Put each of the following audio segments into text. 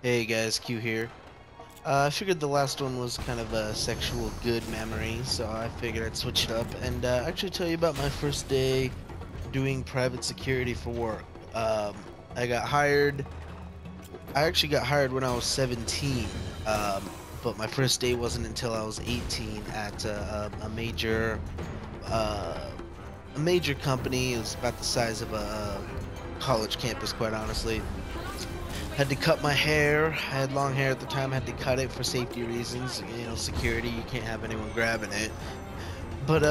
Hey guys, Q here. I figured the last one was kind of a sexual good memory, so I figured I'd switch it up and actually tell you about my first day doing private security for work. I got hired. I actually got hired when I was 17, but my first day wasn't until I was 18 at uh, a major company. It was about the size of a college campus, quite honestly. Had to cut my hair. I had long hair at the time. Had to cut it for safety reasons. You know, security. You can't have anyone grabbing it. But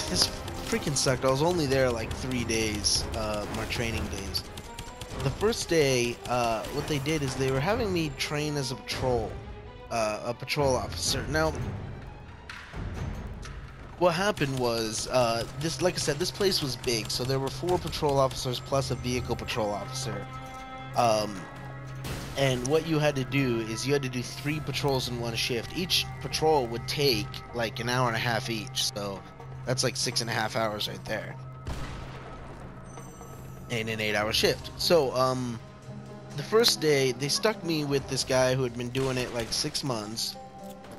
this freaking sucked. I was only there like 3 days. My training days. The first day, what they did is they were having me train as a patrol officer. Now, what happened was, like I said, this place was big. So there were 4 patrol officers plus a vehicle patrol officer. Um, And what you had to do is you had to do 3 patrols in one shift. Each patrol would take like an hour and a half each. So that's like 6.5 hours right there. In an 8-hour shift. So, the first day they stuck me with this guy who had been doing it like 6 months.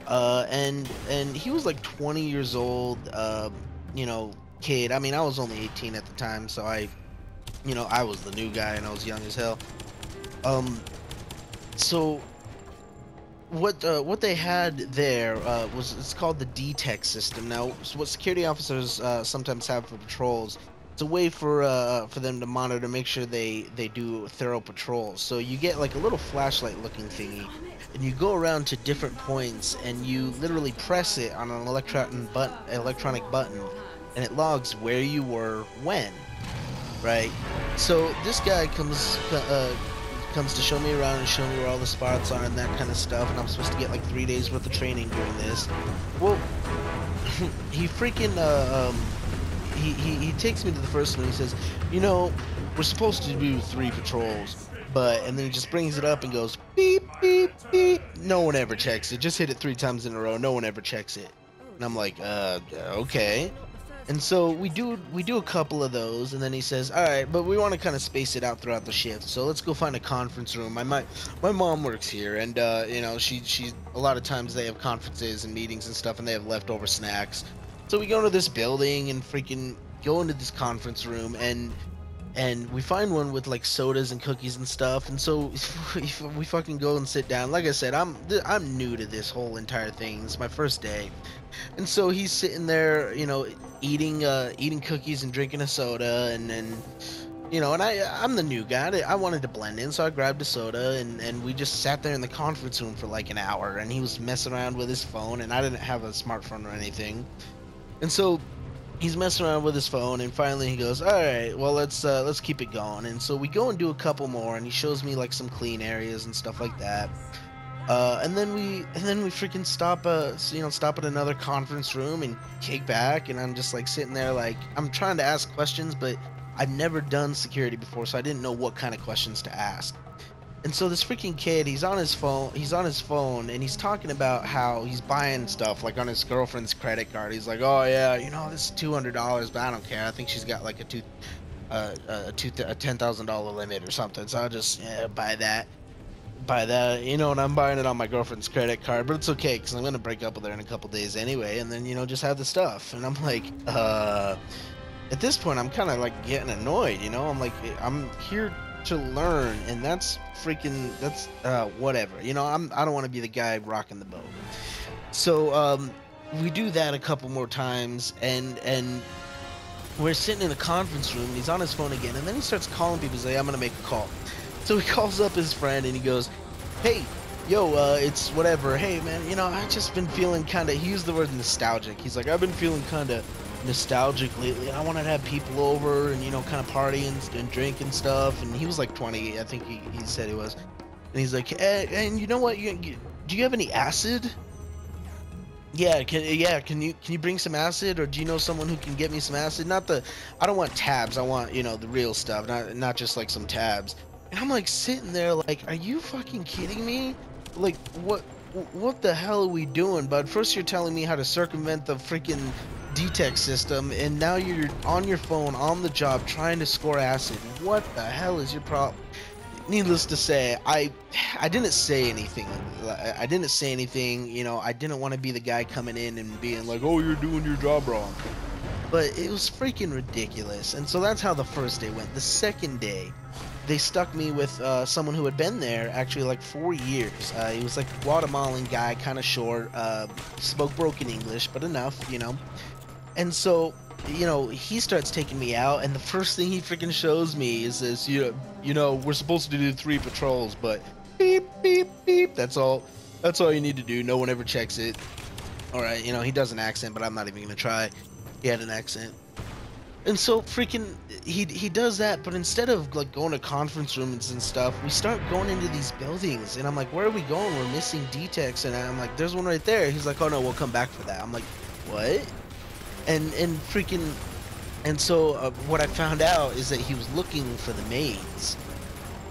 And he was like 20 years old, you know, kid. I mean, I was only 18 at the time, so I was the new guy and I was young as hell. So what they had there it's called the DTEC system. Now, what security officers sometimes have for patrols, it's a way for them to monitor, make sure they do thorough patrols. So you get like a little flashlight looking thingy, and you go around to different points, and you literally press it on an electronic button, and it logs where you were when, right? So this guy comes to show me around and show me where all the spots are and that kind of stuff, and I'm supposed to get like 3 days worth of training doing this. Well, he freaking he takes me to the first one. He says, you know, we're supposed to do 3 patrols, and then he just brings it up and goes beep beep beep. No one ever checks it. Just hit it 3 times in a row. No one ever checks it. And I'm like, okay. And so we do a couple of those, and then he says, all right, but we want to kind of space it out throughout the shift, so let's go find a conference room. My mom works here, and you know, she a lot of times they have conferences and meetings and stuff, and they have leftover snacks. So we go to this building and freaking go into this conference room, and we find one with like sodas and cookies and stuff. And so we fucking go and sit down. Like I said, I'm new to this whole entire thing. It's my first day. And so he's sitting there, you know, eating cookies and drinking a soda, and then, you know, and I'm the new guy. I wanted to blend in, so I grabbed a soda, and we just sat there in the conference room for like an hour, and he was messing around with his phone, and I didn't have a smartphone or anything. And so he's messing around with his phone, and finally he goes, all right, well, let's keep it going. And so we go and do a couple more, and he shows me like some clean areas and stuff like that. And then we freaking stop at another conference room and kick back, and I'm just like sitting there, like I'm trying to ask questions, but I've never done security before, so I didn't know what kind of questions to ask. And so this freaking kid, he's on his phone, and he's talking about how he's buying stuff like on his girlfriend's credit card. He's like, oh yeah, you know, this is $200, but I don't care. I think she's got like a $10,000 limit or something, so I'll just buy that, you know, and I'm buying it on my girlfriend's credit card, but it's okay because I'm gonna break up with her in a couple days anyway, and then, you know, just have the stuff. And I'm like, at this point I'm kind of like getting annoyed, you know. I'm like, I'm here to learn, and that's whatever, you know. I don't want to be the guy rocking the boat. So we do that a couple more times, and we're sitting in the conference room, and he's on his phone again, and then he starts calling people. He's like, I'm gonna make a call. So he calls up his friend and he goes, hey, yo, it's whatever. Hey, man, you know, I just been feeling kind of, he used the word nostalgic. He's like, I've been feeling kind of nostalgic lately. I wanted to have people over and, you know, kind of party and drink and stuff. And he was like 20, I think he said he was. And he's like, and you know what? Do you have any acid? Yeah, can you bring some acid, or do you know someone who can get me some acid? I don't want tabs. I want, you know, the real stuff, not just like some tabs. And I'm like sitting there like, are you fucking kidding me? Like, what the hell are we doing, bud? First you're telling me how to circumvent the freaking DTEC system, and now you're on your phone on the job trying to score acid. What the hell is your problem? needless to say, I didn't say anything. I didn't say anything. You know, I didn't want to be the guy coming in and being like, "Oh, you're doing your job wrong." But it was freaking ridiculous. And so that's how the first day went. The second day, they stuck me with someone who had been there actually like 4 years. He was like a Guatemalan guy, kind of short, spoke broken English, but enough, you know. And so, you know, he starts taking me out, and the first thing he freaking shows me is this, you know, we're supposed to do 3 patrols, but beep, beep, beep. That's all. That's all you need to do. No one ever checks it. All right, you know, he does an accent, but I'm not even gonna try. He had an accent. And so freaking he does that, but instead of like going to conference rooms and stuff, we start going into these buildings, and I'm like, where are we going? We're missing D-Techs, and I'm like, there's one right there. He's like, oh no, we'll come back for that. I'm like, what? And freaking, and so what I found out is that he was looking for the maids.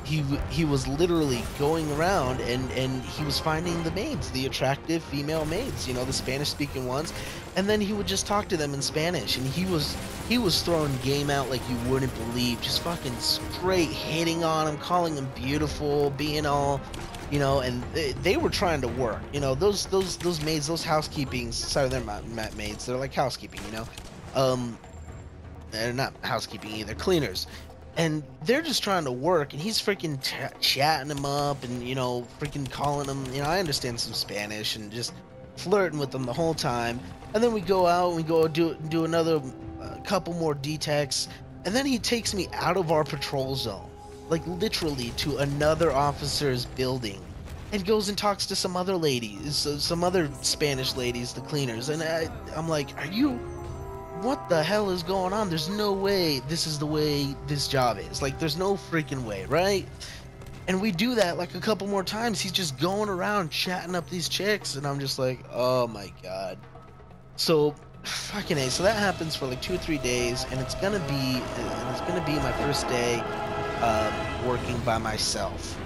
He was literally going around and he was finding the maids, the attractive female maids, you know, the Spanish speaking ones, and then he would just talk to them in Spanish, and he was throwing game out like you wouldn't believe, just fucking straight hitting on them, calling them beautiful, being all, you know, and they were trying to work, you know, those maids, those housekeeping, sorry, they're not maids, they're like housekeeping, you know, they're not housekeeping either, cleaners. And they're just trying to work, and he's freaking chatting them up, and you know, freaking calling them. You know, I understand some Spanish, and just flirting with them the whole time. And then we go out, and we go do another couple more D-Techs, and then he takes me out of our patrol zone, like literally to another officer's building, and goes and talks to some other ladies, some other Spanish ladies, the cleaners. And I'm like, are you? What the hell is going on? There's no way this is the way this job is. Like, there's no freaking way, right? And we do that like a couple more times. He's just going around chatting up these chicks, and I'm just like, oh my god. So, fucking A. So that happens for like 2 or 3 days, and it's gonna be my first day working by myself.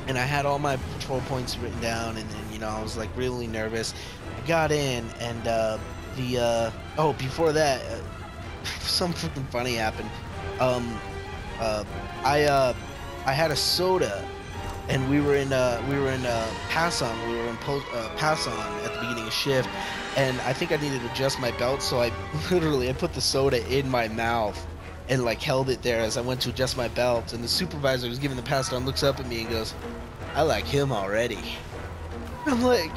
And I had all my patrol points written down, and then, you know, I was like really nervous. I got in, and oh, before that, something freaking funny happened. Um, I had a soda, and we were in pass on. We were in pass on at the beginning of shift, and I think I needed to adjust my belt, so I literally I put the soda in my mouth and like held it there as I went to adjust my belt. And the supervisor was giving the pass on, looks up at me and goes, "I like him already." I'm like,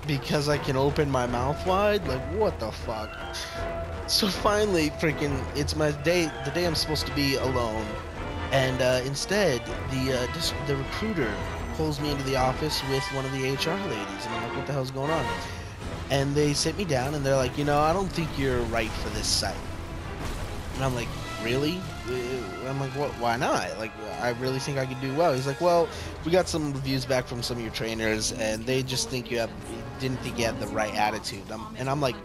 because I can open my mouth wide? Like, what the fuck? So finally, freaking, it's my day, the day I'm supposed to be alone, and instead, the recruiter pulls me into the office with one of the HR ladies, and I'm like, what the hell's going on? And they sit me down, and they're like, you know, I don't think you're right for this site. And I'm like, really? I'm like, what? Why not? Like, I really think I could do well. He's like, well, we got some reviews back from some of your trainers, and they just think didn't think you had the right attitude. And I'm like,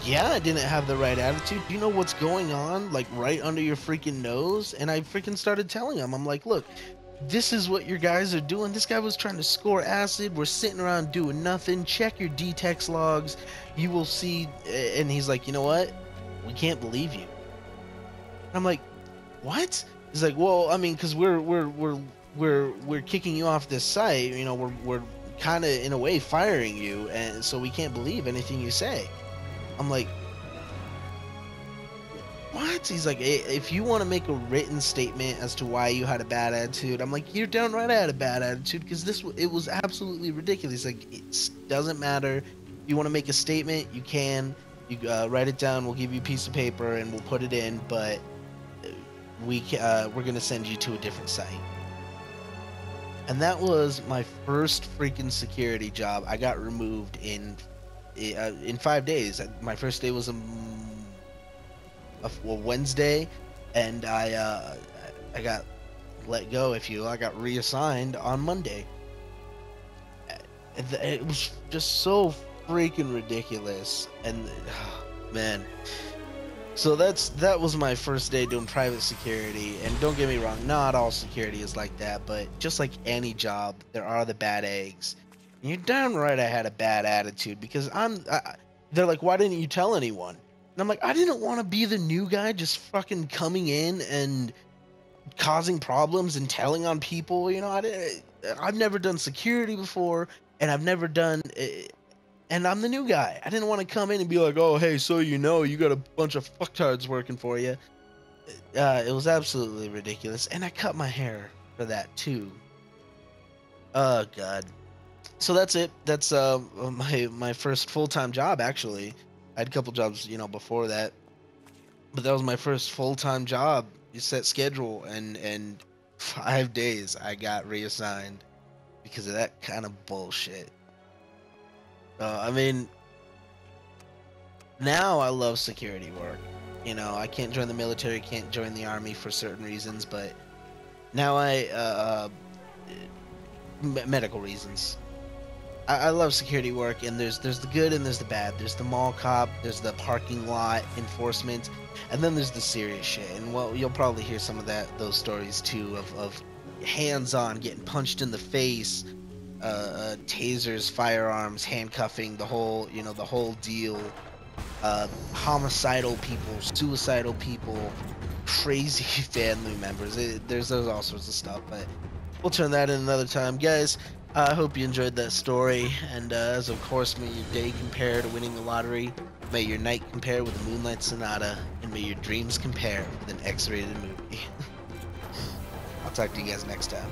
yeah, I didn't have the right attitude. Do you know what's going on, like right under your freaking nose? And I freaking started telling him, I'm like, look, this is what your guys are doing. This guy was trying to score acid. We're sitting around doing nothing. Check your D-Techs logs. You will see. And he's like, you know what? We can't believe you. I'm like, what? He's like, well, I mean, because we're kicking you off this site. You know, we're kind of in a way firing you, and so we can't believe anything you say. I'm like, what? He's like, if you want to make a written statement as to why you had a bad attitude, I'm like, you're downright had a bad attitude because it was absolutely ridiculous. Like, it doesn't matter. You want to make a statement, you can. You write it down. We'll give you a piece of paper and we'll put it in, but we're gonna send you to a different site. And that was my first freaking security job. I got removed in 5 days. My first day was a Wednesday, and I got let go. If you, I got reassigned on Monday. It was just so freaking ridiculous, and man. So that was my first day doing private security, and don't get me wrong, not all security is like that, but just like any job, there are the bad eggs. And you're damn right I had a bad attitude because they're like, why didn't you tell anyone? And I'm like, I didn't want to be the new guy just fucking coming in and causing problems and telling on people. You know, I've never done security before, and I've never done. And I'm the new guy. I didn't want to come in and be like, "Oh, hey, so you know, you got a bunch of fucktards working for you." It was absolutely ridiculous, and I cut my hair for that too. Oh God. So that's it. That's my first full-time job actually. I had a couple jobs, you know, before that, but that was my first full-time job. You set schedule, and 5 days I got reassigned because of that kind of bullshit. I mean, now I love security work. You know, I can't join the military, can't join the army for certain reasons, but now medical reasons. I love security work, and there's the good and there's the bad. There's the mall cop, there's the parking lot enforcement, and then there's the serious shit. And well, you'll probably hear some of those stories too of hands-on, getting punched in the face, tasers, firearms, handcuffing, the whole deal. Homicidal people, suicidal people, crazy family members. There's all sorts of stuff, but we'll turn that in another time, guys. I hope you enjoyed that story, and as of course, may your day compare to winning the lottery, may your night compare with the Moonlight Sonata, and may your dreams compare with an X-rated movie. I'll talk to you guys next time.